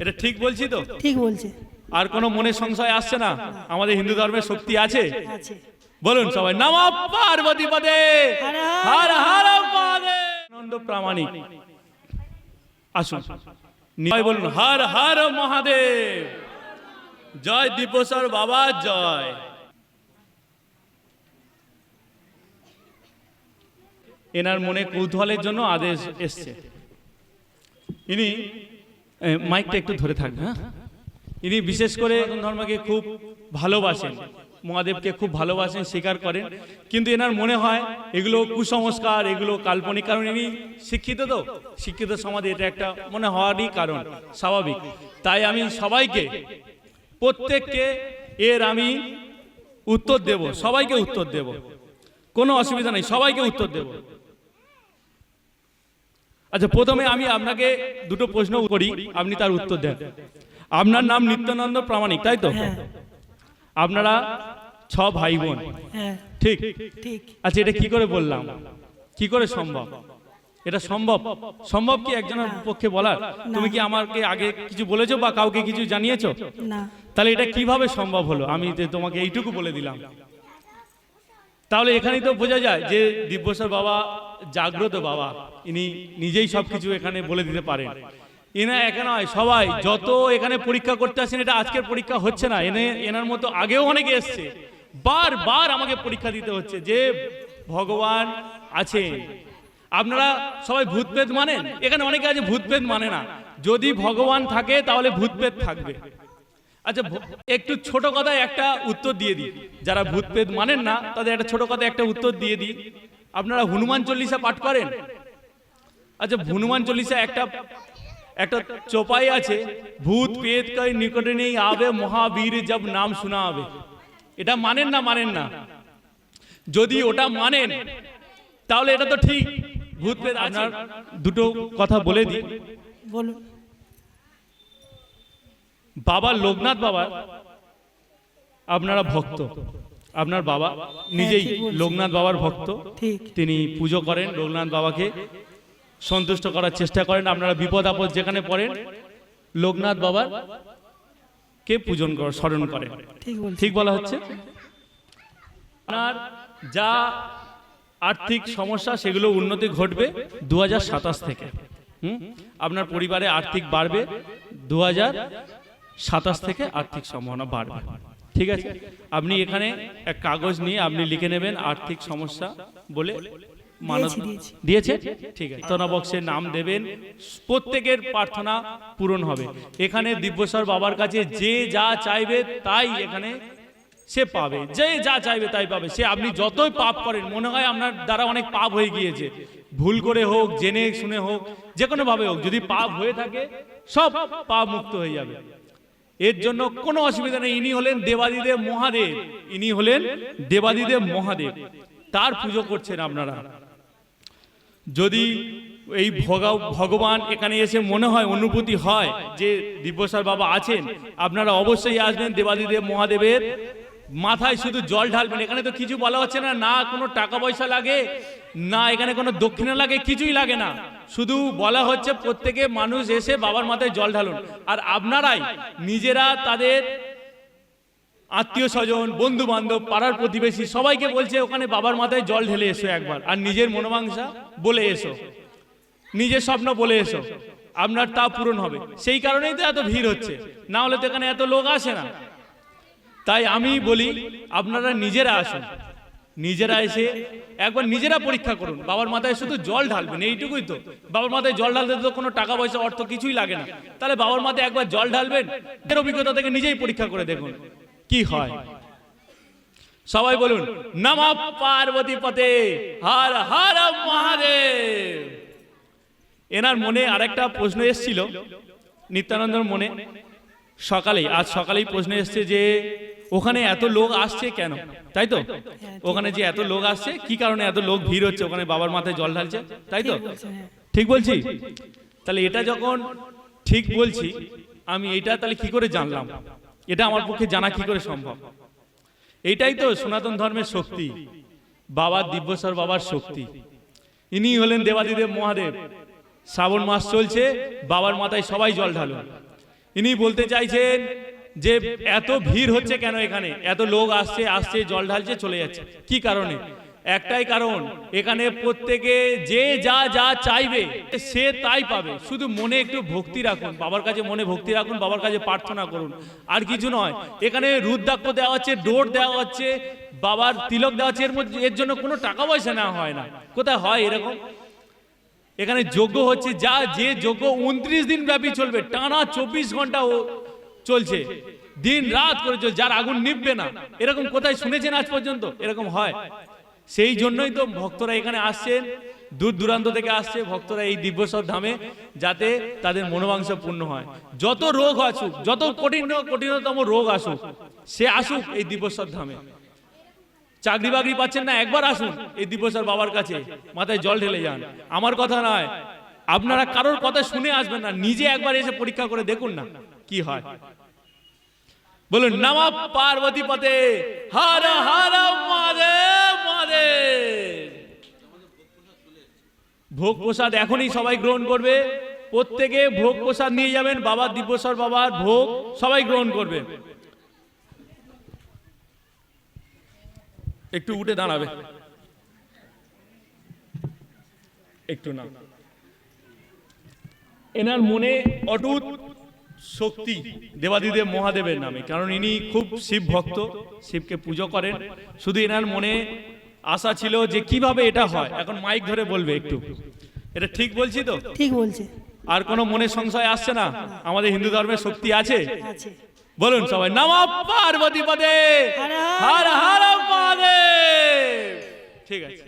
এটা ঠিক বলছি তো? ঠিক বলছে। আর কোনো মনে সংশয় আসছে না? আমাদের হিন্দু ধর্মের শক্তি আছে। আছে। বলুন সবাই, নমঃ পার্বতী পদে, হর হর মহাদেব। আনন্দ প্রামাণিক আসুন, নিশ্চয় বলুন হর হর মহাদেব। জয় দিব্যেশ্বর বাবা জয়। এনার মনে কৌতূহলের জন্য আদেশ এসছে। ইনি মাইকটা একটু ধরে থাকবে, হ্যাঁ। ইনি বিশেষ করে ধর্মকে খুব ভালোবাসেন, মহাদেবকে খুব ভালোবাসেন, স্বীকার করেন, কিন্তু এনার মনে হয় এগুলো কুসংস্কার, এগুলো কাল্পনিক। কারণ ইনি শিক্ষিত, তো শিক্ষিত সমাজে এটা একটা মনে হওয়ারই কারণ, স্বাভাবিক। তাই আমি সবাইকে, প্রত্যেককে এর আমি উত্তর দেব, সবাইকে উত্তর দেব, কোনো অসুবিধা নেই, সবাইকে উত্তর দেব। আচ্ছা, প্রথমে আমি আপনাকে দুটো প্রশ্ন করি, আপনি তার উত্তর দেন। আপনার নাম নিত্যানন্দ প্রামাণিক, তাই তো? আপনারা 6 ভাই বোন, ঠিক? ঠিক। আচ্ছা, এটা কি করে বললাম? কি করে সম্ভব? এটা সম্ভব? সম্ভব কি একজনের পক্ষে বলার? তুমি কি আমাকে আগে কিছু বলেছো বা কাউকে কিছু জানিয়েছো? না। তাহলে এটা কিভাবে সম্ভব হলো? আমি তোমাকে এইটুকু বলে দিলাম। তাহলে এখানেই তো বোঝা যায় যে দিব্যেশ্বর বাবা জাগ্রত বাবা, ইনি নিজেই সবকিছু এখানে বলে দিতে পারেন। এনা একা নয়, সবাই যত এখানে পরীক্ষা করতে আসেন, এটা আজকের পরীক্ষা হচ্ছে না, এনার মতো আগেও অনেকে এসছে, বারবার আমাকে পরীক্ষা দিতে হচ্ছে যে ভগবান আছেন। আপনারা সবাই ভূতপ্রেত মানেন? এখানে অনেকে আছে ভূতপ্রেত মানে না। যদি ভগবান থাকে তাহলে ভূতপ্রেত থাকবে। আচ্ছা, একটু ছোট কথায় একটা উত্তর দিয়ে দিই। যারা ভূতপ্রেত মানেন না তাদের একটা ছোট কথায় একটা উত্তর দিয়ে দিই। আপনারা হনুমান চল্লিশা পাঠ করেন? আচ্ছা, হনুমান চল্লিশা একটা চোপাই আছে, ভূত পেত কই নিকটে নেই আবে, মহাবীর জব নাম শোনা হবে। এটা মানেন না? মানেন না? যদি ওটা মানেন তাহলে এটা তো ঠিক, ভূত পেত। আপনার দুটো কথা বলে দিই। বলুন। বাবা লোকনাথ বাবা আপনারা ভক্ত, আপনার বাবা নিজেই লোকনাথ বাবার ভক্ত, তিনি পুজো করেন, লোকনাথ বাবাকে সন্তুষ্ট করার চেষ্টা করেন। আপনারা বিপদ আপদ যেখানে পড়েন লোকনাথ বাবার কে পূজন করেন, স্মরণ করেন, ঠিক বলা হচ্ছে? আপনার যা আর্থিক সমস্যা সেগুলো উন্নতি ঘটবে 2027 থেকে। আপনার পরিবারে আর্থিক বাড়বে 2027 থেকে, আর্থিক সম্ভাবনা বাড়বে, ঠিক আছে? আপনি এখানে এক কাগজ নিয়ে আপনি লিখে নেবেন আর্থিক সমস্যা বলে, মানত দিয়েছে, ঠিক আছে? প্রার্থনা বক্সে নাম দেবেন, প্রত্যেকের প্রার্থনা পূরণ হবে। এখানে দিব্যেশ্বর বাবার কাছে যে যা চাইবে তাই এখানে সে পাবে, যে যা চাইবে তাই পাবে। সে আপনি যতই পাপ করেন, মনে হয় আপনার দ্বারা অনেক পাপ হয়ে গিয়েছে, ভুল করে হোক, জেনে শুনে হোক, যে কোনো ভাবে হোক, যদি পাপ হয়ে থাকে সব পাপ মুক্ত হয়ে যাবে। এর জন্য কোনো অসুবিধা নেই। ইনি হলেন দেবাদিদেব মহাদেব, ইনি হলেন দেবাদিদেব মহাদেব, তার পুজো করছেন আপনারা। যদি এই ভগবান এখানে এসে মনে হয়, অনুভূতি হয় যে দিব্যেশ্বর বাবা আছেন, আপনারা অবশ্যই আসবেন। দেবাদিদেব মহাদেবের মাথায় শুধু জল ঢালবেন। এখানে তো কিছু বলা হচ্ছে না, না কোনো টাকা পয়সা লাগে, না এখানে কোনো দক্ষিণা লাগে, কিছুই লাগে না। শুধু বলা হচ্ছে প্রত্যেকে মানুষ এসে বাবার মাথায় জল ঢালুন। আর আপনারাই নিজেরা তাদের আত্মীয় স্বজন, বন্ধু বান্ধব, পাড়ার প্রতিবেশী সবাইকে বলছে ওখানে বাবার মাথায় জল ঢেলে এসো একবার, আর নিজের মনোবাঞ্ছা বলে এসো, নিজের স্বপ্ন বলে এসো, আপনার তা পূরণ হবে। সেই কারণেই তো এত ভিড় হচ্ছে, না হলে তো এখানে এত লোক আসে না। তাই আমি বলি আপনারা নিজেরা আসুন, নিজেরা এসে একবার নিজেরা পরীক্ষা করুন। বাবার মাথায় শুধু জল ঢালবেন, এইটুকুই তো। বাবার মাথায় জল ঢালতে তো কোনো টাকা পয়সা অর্থ কিছুই লাগে না। তাহলে বাবার মাথায় একবার জল ঢালবেন, এর অভিজ্ঞতা থেকে নিজেই পরীক্ষা করে দেখুন কি হয়। সবাই বলুন নমঃ পার্বতী পতে, হর হর মহাদেব। এনার মনে আরেকটা প্রশ্ন এসেছিল, নিত্যানন্দর মনে সকালেই, আজ সকালেই প্রশ্ন এসছে যে ওখানে এত লোক আসছে কেন, তাই তো? ওখানে যে এত লোক আসছে, কি কারণে এত লোক ভিড় হচ্ছে ওখানে বাবার মাথায় জল ঢালছে, তাই তো? ঠিক বলছি? তাহলে এটা যখন ঠিক বলছি আমি, এটা তাহলে কি করে জানলাম? এটা আমার পক্ষে জানা কি করে সম্ভব? এইটাই তো সনাতন ধর্মের শক্তি, বাবা দিব্যেশ্বর বাবার শক্তি। ইনি হলেন দেবাদিদেব মহাদেব। শ্রাবণ মাস চলছে, বাবার মাথায় সবাই জল ঢালুন। ইনি বলতে চাইছেন যে এত ভিড় হচ্ছে কেন, এখানে এত লোক আসছে আসছে জল ঢালছে চলে যাচ্ছে, কি কারণে? একটাই কারণ, এখানে প্রত্যেকে যে যা যা চাইবে সে তাই পাবে। শুধু মনে একটু ভক্তি রাখুন, বাবার কাছে মনে ভক্তি রাখুন, বাবার কাছে প্রার্থনা করুন, আর কিছু নয়। এখানে রুদ্রাক্ষ দেওয়া হচ্ছে, ডোর দেওয়া হচ্ছে, বাবার তিলক দেওয়া হচ্ছে, এর জন্য কোনো টাকা পয়সা না হয় না। কোথায় হয় এরকম? এখানে যজ্ঞ হচ্ছে, যা যে যজ্ঞ 29 দিন ব্যাপী চলবে, টানা 24 ঘন্টা চলছে, দিন রাত করে চলছে, যার আগুন নিভবে না। এরকম কোথায় শুনেছেন আজ পর্যন্ত? এরকম হয়? সেই জন্যই তো ভক্তরা এখানে আসছেন, দূর দূরান্ত থেকে আসছে ভক্তরা এই দিব্যেশ্বর ধামে, যাতে তাদের মনোবাঞ্ছা পূর্ণ হয়। যত রোগ আসুক, যত কঠিনতম রোগ আসুক, সে আসুক এই দিব্যেশ্বর ধামে। চাকরি বাকরি পাচ্ছেন না, একবার আসুন এই দিব্যেশ্বর বাবার কাছে, মাথায় জল ঢেলে যান। আমার কথা নয়, আপনারা কারোর কথা শুনে আসবেন না, নিজে একবার এসে পরীক্ষা করে দেখুন না কি হয়। বলুন নমঃ পার্বতী পতে, হর হর মহাদেব মহাদেব। ভোগ প্রসাদ এখনই সবাই গ্রহণ করবে, প্রত্যেকে ভোগ প্রসাদ নিয়ে যাবেন, বাবা দিব্যেশ্বর বাবার ভোগ সবাই গ্রহণ করবে। একটু উঠে দাঁড়াবে, একটু না। এনার মনে অটুট শক্তি দেবাদিদেব মহাদেবের নামে, কারণ ইনি খুব শিব ভক্ত, শিবকে পুজো করেন। শুধু এনার মনে আশা ছিল যে কিভাবে এটা হয়। এখন মাইক ধরে বলবে, একটু এটা ঠিক বলছি তো? ঠিক বলছে। আর কোনো মনে সংশয় আসছে না? আমাদের হিন্দু ধর্মের শক্তি আছে। আছে। বলুন সবাই নমঃ পার্বতী পদে, হর হর মহাদেব। ঠিক আছে,